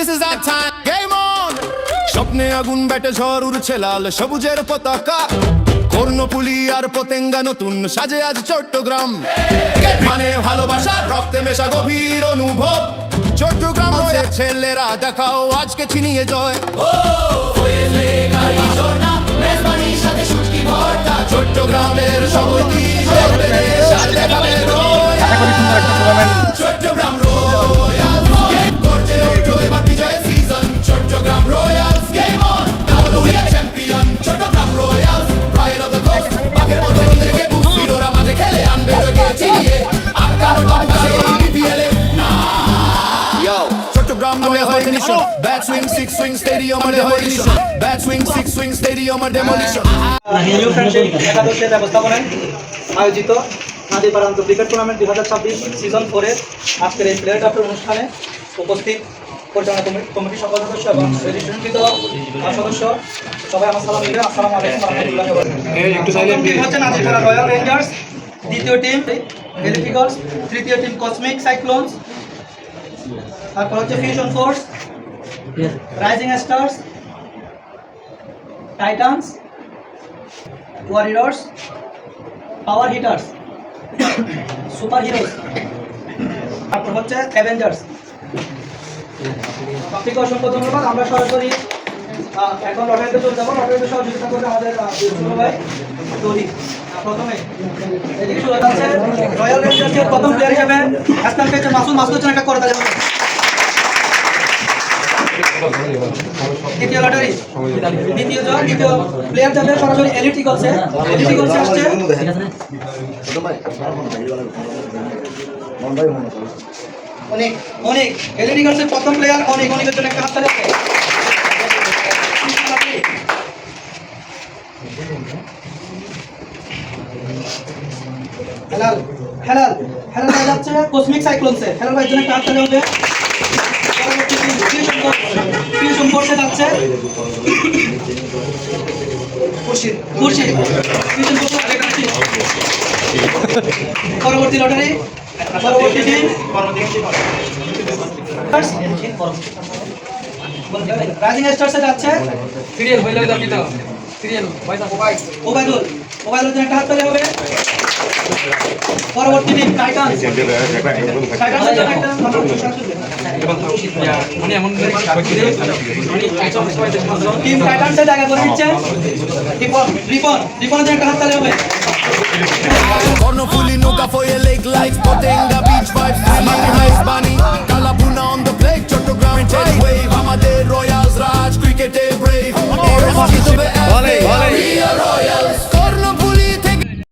This is our time. Game on. স্বপ্নে আগুন ব্যাটে ঝড় উড়ছে লাল সবুজের পতাকা কর্ণফুলী আর পতেঙ্গা নতুন সাজে আজ চট্টগ্রাম মানে ভালোবাসা রক্তে মেশা গভীর অনুভব চট্টগ্রাম ছেলেরা দেখাও আজকে ছিনিয়ে জয় চট্টগ্রামের সবতি Chattogram Chattogram Royals game on now we are champion Chattogram Royals pride of the coast বাকের মতো ওদেরকে বুঝিলোরা মাঝে খেলে আনবে ওকে চিনিয়ে আকার বাতাসে বিপিএলে না yo Chattogram Royals bat swing six swing stadium আর demolition bat swing six swing stadium আর ডেমোলিশন নিউ ফ্রেন্ডশিপ একাদশের ব্যবস্থাপনায় আয়োজিত নাদিপাড়ান্ত ক্রিকেট টুর্নামেন্ট 2026 সিজন 4 এর আজকের এই প্লেয়ার ড্রাফট অনুষ্ঠানে উপস্থিত পরিচালনা কমিটির সকল সদস্য এবং রেজিস্ট্রেশনকৃত সদস্য সবাই আমার সালাম দিবেন। আসসালামু আলাইকুম ওয়া রাহমাতুল্লাহি ওয়া বারাকাতুহু। একটু সাইলেন্ট প্লিজ। হচ্ছে নাদিপাড়া রয়্যাল রেঞ্জার্স, দ্বিতীয় টিম এলিফিগলস, তৃতীয় টিম কসমিক সাইক্লোনস, তারপর হচ্ছে Fusion Force, Rising Stars, Titans, Warriors, Power Hitters, Super Heroes, তারপর হচ্ছে অ্যাভেঞ্জার্স। আপনাকে অসংখ্য ধন্যবাদ। আমরা সরাসরি এখন লটারিতে চলে যাবো। লটারিতে সহযোগিতা করবে আমাদের ছোট ভাই তৌহিদ। প্রথমে এদিকে শুরু হচ্ছে রয়্যাল রেঞ্জার্সের প্রথম প্লেয়ার হিসেবে স্থান পেয়েছে মাসুদ। মাসুদের জন্য একটা করে দেওয়া যাবে। দ্বিতীয় লটারি দ্বিতীয় প্লেয়ার যাবে সরাসরি এলিট ইগলসে। এলিট ইগলসে আসছে অনেক অনেক এলিট ইগলসের প্রথম প্লেয়ার অনেক অনেকের জন্য একটা হাত তালি আছে। হেলাল হেলাল হেলাল ভাই যাচ্ছে কসমিক সাইক্লোনসে। হেলাল ভাইয়ের জন্য একটা হাত তালি হবে। ফিউশন ফোর্সে যাচ্ছে খুরশিদ। খুরশিদ ফিউশন ফোর্সে। পরবর্তী লটারি পরবর্তী টিম রাইজিং স্টার্সে যাচ্ছে সিরিয়াল হইল দাও সিরিয়াল ওবাইদুল। ওবাইদুল জন্য একটা হাত তালি হবে। পরবর্তী টিম টাইটানস। টাইটানসের জন্য একটা টিম টাইটানসের জায়গা করে নিচ্ছে রিপন। রিপনের জন্য একটা হাত তালি হবে। কর্ণফুলী নৌকা Foy's lake life Patenga beach vibes thrilling হাইস বানি